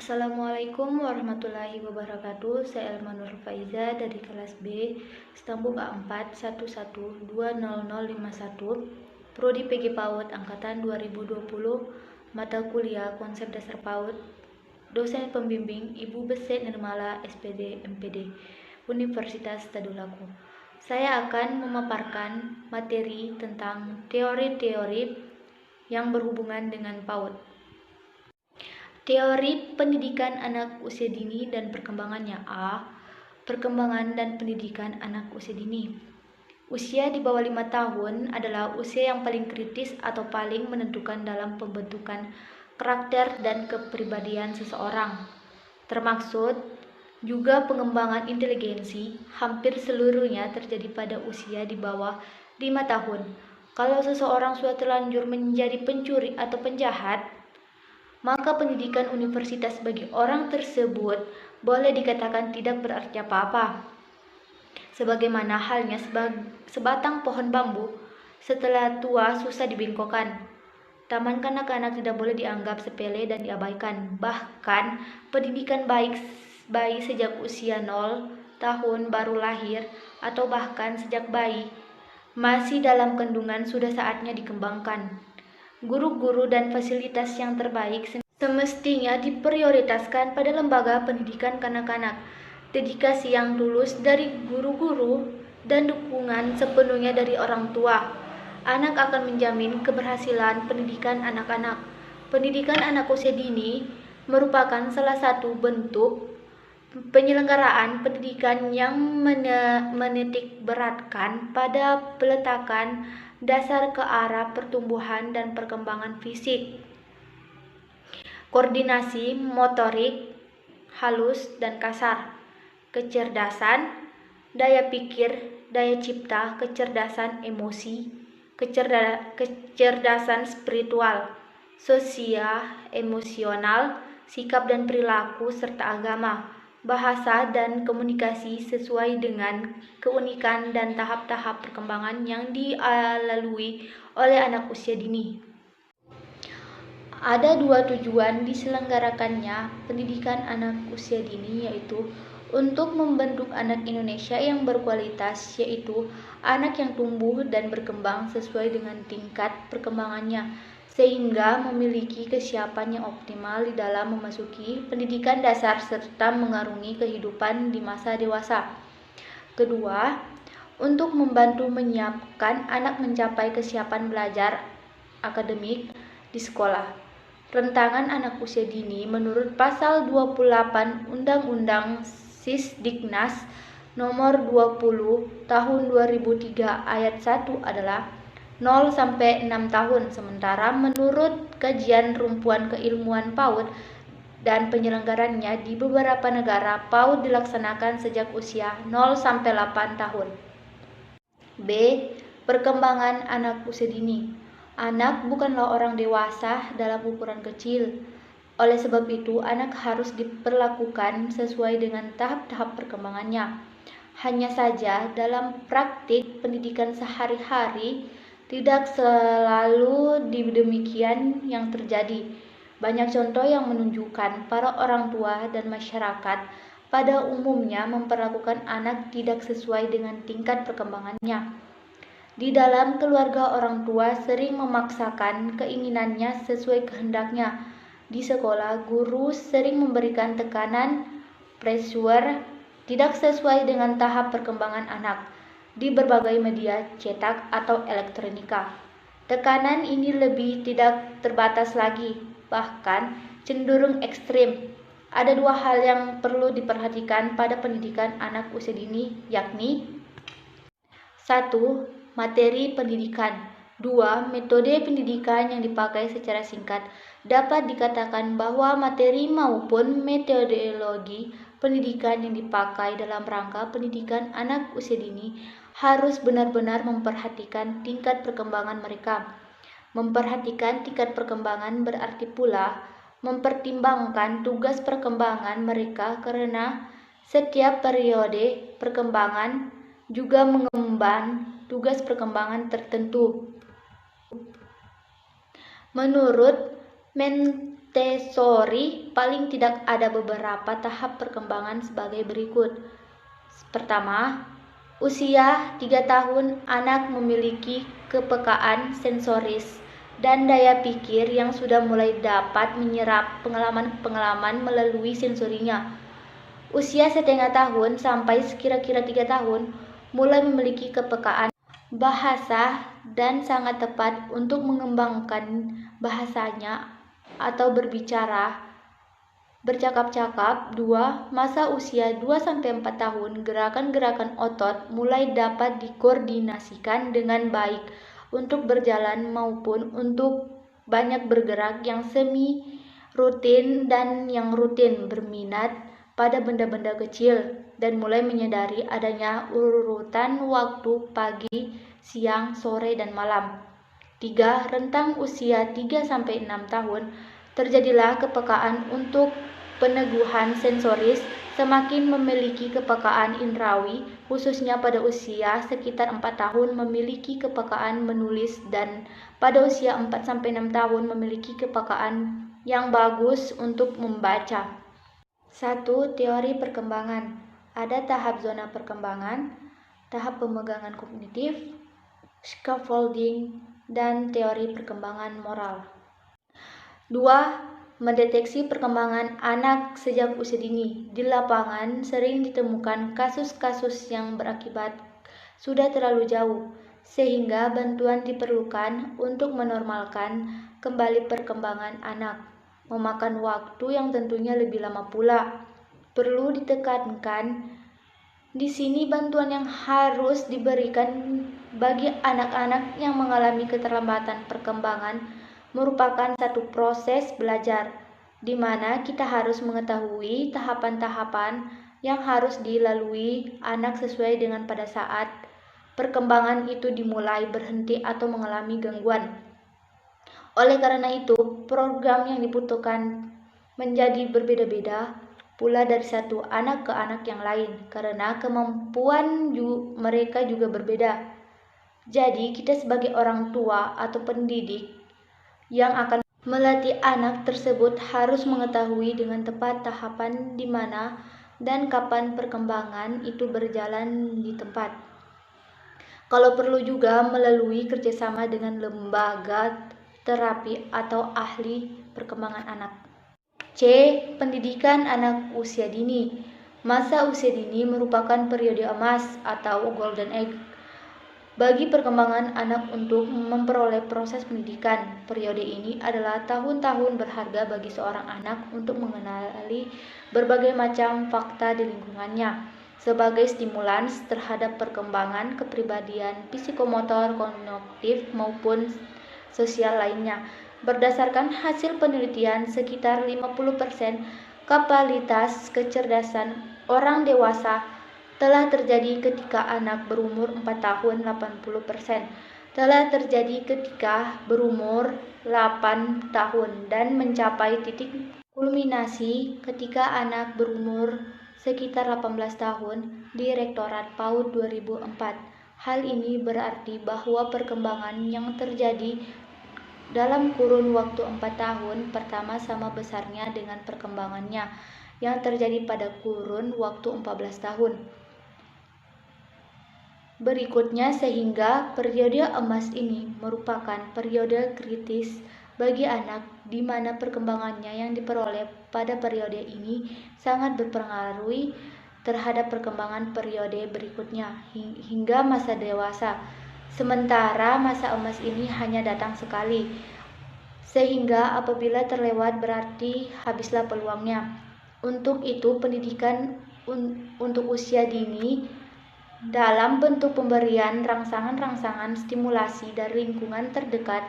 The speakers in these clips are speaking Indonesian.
Assalamualaikum warahmatullahi wabarakatuh. Saya Elma Nur Faiza dari kelas B, Stambuk A4 11200051, Prodi PG PAUD angkatan 2020, mata kuliah konsep dasar PAUD, dosen pembimbing Ibu Beset Nirmala SPD MPD, Universitas Tadulako. Saya akan memaparkan materi tentang teori-teori yang berhubungan dengan PAUD. Teori pendidikan anak usia dini dan perkembangannya. A. Perkembangan dan pendidikan anak usia dini. Usia di bawah 5 tahun adalah usia yang paling kritis atau paling menentukan dalam pembentukan karakter dan kepribadian seseorang. Termaksud juga pengembangan inteligensi, hampir seluruhnya terjadi pada usia di bawah 5 tahun. Kalau seseorang sudah terlanjur menjadi pencuri atau penjahat, maka pendidikan universitas bagi orang tersebut boleh dikatakan tidak berarti apa-apa. Sebagaimana halnya sebatang pohon bambu, setelah tua susah dibengkokkan. Taman kanak-kanak tidak boleh dianggap sepele dan diabaikan. Bahkan pendidikan bayi sejak usia 0 tahun baru lahir atau bahkan sejak bayi masih dalam kandungan sudah saatnya dikembangkan. Guru-guru dan fasilitas yang terbaik semestinya diprioritaskan pada lembaga pendidikan kanak-kanak. Dedikasi yang tulus dari guru-guru dan dukungan sepenuhnya dari orang tua. Anak akan menjamin keberhasilan pendidikan anak-anak. Pendidikan anak usia dini merupakan salah satu bentuk penyelenggaraan pendidikan yang menitik beratkan pada peletakan dasar ke arah pertumbuhan dan perkembangan fisik, koordinasi motorik halus dan kasar, kecerdasan, daya pikir, daya cipta, kecerdasan emosi, kecerdasan spiritual, sosial, emosional, sikap dan perilaku, serta agama, bahasa dan komunikasi sesuai dengan keunikan dan tahap-tahap perkembangan yang dilalui oleh anak usia dini. Ada dua tujuan diselenggarakannya pendidikan anak usia dini, yaitu untuk membentuk anak Indonesia yang berkualitas, yaitu anak yang tumbuh dan berkembang sesuai dengan tingkat perkembangannya, sehingga memiliki kesiapan yang optimal di dalam memasuki pendidikan dasar serta mengarungi kehidupan di masa dewasa. Kedua, untuk membantu menyiapkan anak mencapai kesiapan belajar akademik di sekolah. Rentangan anak usia dini menurut pasal 28 Undang-Undang Sisdiknas nomor 20 tahun 2003 ayat 1 adalah 0 sampai 6 tahun, sementara menurut kajian rumpuan keilmuan PAUD dan penyelenggarannya di beberapa negara, PAUD dilaksanakan sejak usia 0 sampai 8 tahun. B. Perkembangan anak usia dini. Anak bukanlah orang dewasa dalam ukuran kecil. Oleh sebab itu, anak harus diperlakukan sesuai dengan tahap-tahap perkembangannya. Hanya saja dalam praktik pendidikan sehari-hari tidak selalu demikian yang terjadi. Banyak contoh yang menunjukkan para orang tua dan masyarakat pada umumnya memperlakukan anak tidak sesuai dengan tingkat perkembangannya. Di dalam keluarga, orang tua sering memaksakan keinginannya sesuai kehendaknya. Di sekolah, guru sering memberikan tekanan, pressure, tidak sesuai dengan tahap perkembangan anak. Di berbagai media cetak atau elektronika, tekanan ini lebih tidak terbatas lagi, bahkan cenderung ekstrim. Ada dua hal yang perlu diperhatikan pada pendidikan anak usia dini, yakni 1. Materi pendidikan. 2. Metode pendidikan yang dipakai secara singkat. Dapat dikatakan bahwa materi maupun metodologi pendidikan yang dipakai dalam rangka pendidikan anak usia dini harus benar-benar memperhatikan tingkat perkembangan mereka. Memperhatikan tingkat perkembangan berarti pula mempertimbangkan tugas perkembangan mereka, karena setiap periode perkembangan juga mengemban tugas perkembangan tertentu. Menurut Montessori paling tidak ada beberapa tahap perkembangan sebagai berikut. Pertama, usia 3 tahun anak memiliki kepekaan sensoris dan daya pikir yang sudah mulai dapat menyerap pengalaman-pengalaman melalui sensorinya. Usia setengah tahun sampai sekira-kira 3 tahun mulai memiliki kepekaan bahasa dan sangat tepat untuk mengembangkan bahasanya atau bercakap-cakap. 2. Masa usia 2-4 tahun, gerakan-gerakan otot mulai dapat dikoordinasikan dengan baik untuk berjalan maupun untuk banyak bergerak yang semi rutin dan yang rutin, berminat pada benda-benda kecil, dan mulai menyadari adanya urutan waktu pagi, siang, sore, dan malam. 3. Rentang usia 3-6 tahun, terjadilah kepekaan untuk peneguhan sensoris, semakin memiliki kepekaan indrawi, khususnya pada usia sekitar 4 tahun memiliki kepekaan menulis, dan pada usia 4-6 tahun memiliki kepekaan yang bagus untuk membaca. 1. Teori perkembangan. Ada tahap zona perkembangan, tahap pemegangan kognitif, scaffolding, dan teori perkembangan moral. 2. Mendeteksi perkembangan anak sejak usia dini. Di lapangan sering ditemukan kasus-kasus yang berakibat sudah terlalu jauh, sehingga bantuan diperlukan untuk menormalkan kembali perkembangan anak. Memakan waktu yang tentunya lebih lama pula. Perlu ditekankan di sini bantuan yang harus diberikan bagi anak-anak yang mengalami keterlambatan perkembangan merupakan satu proses belajar, di mana kita harus mengetahui tahapan-tahapan yang harus dilalui anak sesuai dengan pada saat perkembangan itu dimulai, berhenti, atau mengalami gangguan. Oleh karena itu, program yang dibutuhkan menjadi berbeda-beda pula dari satu anak ke anak yang lain, karena kemampuan mereka juga berbeda. Jadi, kita sebagai orang tua atau pendidik yang akan melatih anak tersebut harus mengetahui dengan tepat tahapan di mana dan kapan perkembangan itu berjalan di tempat. Kalau perlu juga melalui kerjasama dengan lembaga terapi atau ahli perkembangan anak. C. Pendidikan anak usia dini. Masa usia dini merupakan periode emas atau golden age bagi perkembangan anak untuk memperoleh proses pendidikan. Periode ini adalah tahun-tahun berharga bagi seorang anak untuk mengenali berbagai macam fakta di lingkungannya sebagai stimulans terhadap perkembangan kepribadian psikomotor, kognitif, maupun sosial lainnya. Berdasarkan hasil penelitian, sekitar 50% kapasitas kecerdasan orang dewasa telah terjadi ketika anak berumur 4 tahun, 80% telah terjadi ketika berumur 8 tahun, dan mencapai titik kulminasi ketika anak berumur sekitar 18 tahun. Direktorat PAUD 2004. Hal ini berarti bahwa perkembangan yang terjadi dalam kurun waktu 4 tahun pertama sama besarnya dengan perkembangannya yang terjadi pada kurun waktu 14 tahun berikutnya, sehingga periode emas ini merupakan periode kritis bagi anak di mana perkembangannya yang diperoleh pada periode ini sangat berpengaruh terhadap perkembangan periode berikutnya hingga masa dewasa. Sementara masa emas ini hanya datang sekali, sehingga apabila terlewat berarti habislah peluangnya. Untuk itu, pendidikan untuk usia dini dalam bentuk pemberian rangsangan-rangsangan stimulasi dari lingkungan terdekat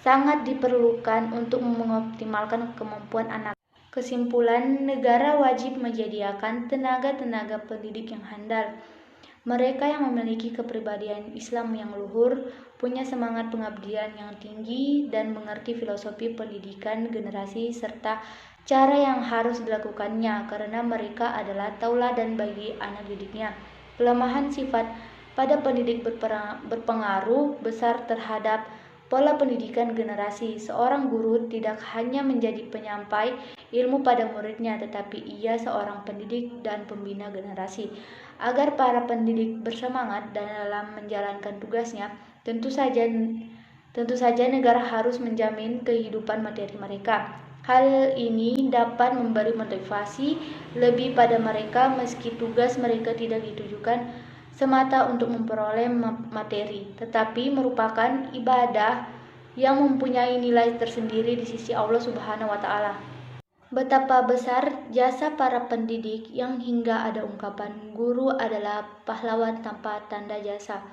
sangat diperlukan untuk mengoptimalkan kemampuan anak. Kesimpulan, negara wajib menyediakan tenaga-tenaga pendidik yang handal. Mereka yang memiliki kepribadian Islam yang luhur, punya semangat pengabdian yang tinggi, dan mengerti filosofi pendidikan generasi serta cara yang harus dilakukannya, karena mereka adalah tauladan bagi anak didiknya. Kelemahan sifat pada pendidik berpengaruh besar terhadap pola pendidikan generasi. Seorang guru tidak hanya menjadi penyampai ilmu pada muridnya, tetapi ia seorang pendidik dan pembina generasi. Agar para pendidik bersemangat dalam menjalankan tugasnya, tentu saja negara harus menjamin kehidupan materi mereka. Hal ini dapat memberi motivasi lebih pada mereka meski tugas mereka tidak ditujukan semata untuk memperoleh materi, tetapi merupakan ibadah yang mempunyai nilai tersendiri di sisi Allah Subhanahu wa Ta'ala. Betapa besar jasa para pendidik yang hingga ada ungkapan guru adalah pahlawan tanpa tanda jasa.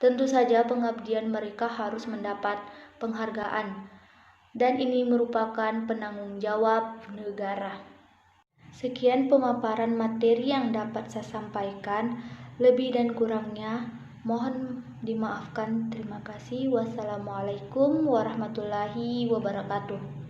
Tentu saja pengabdian mereka harus mendapat penghargaan, dan ini merupakan penanggung jawab negara. Sekian pemaparan materi yang dapat saya sampaikan. Lebih dan kurangnya mohon dimaafkan. Terima kasih. Wassalamualaikum warahmatullahi wabarakatuh.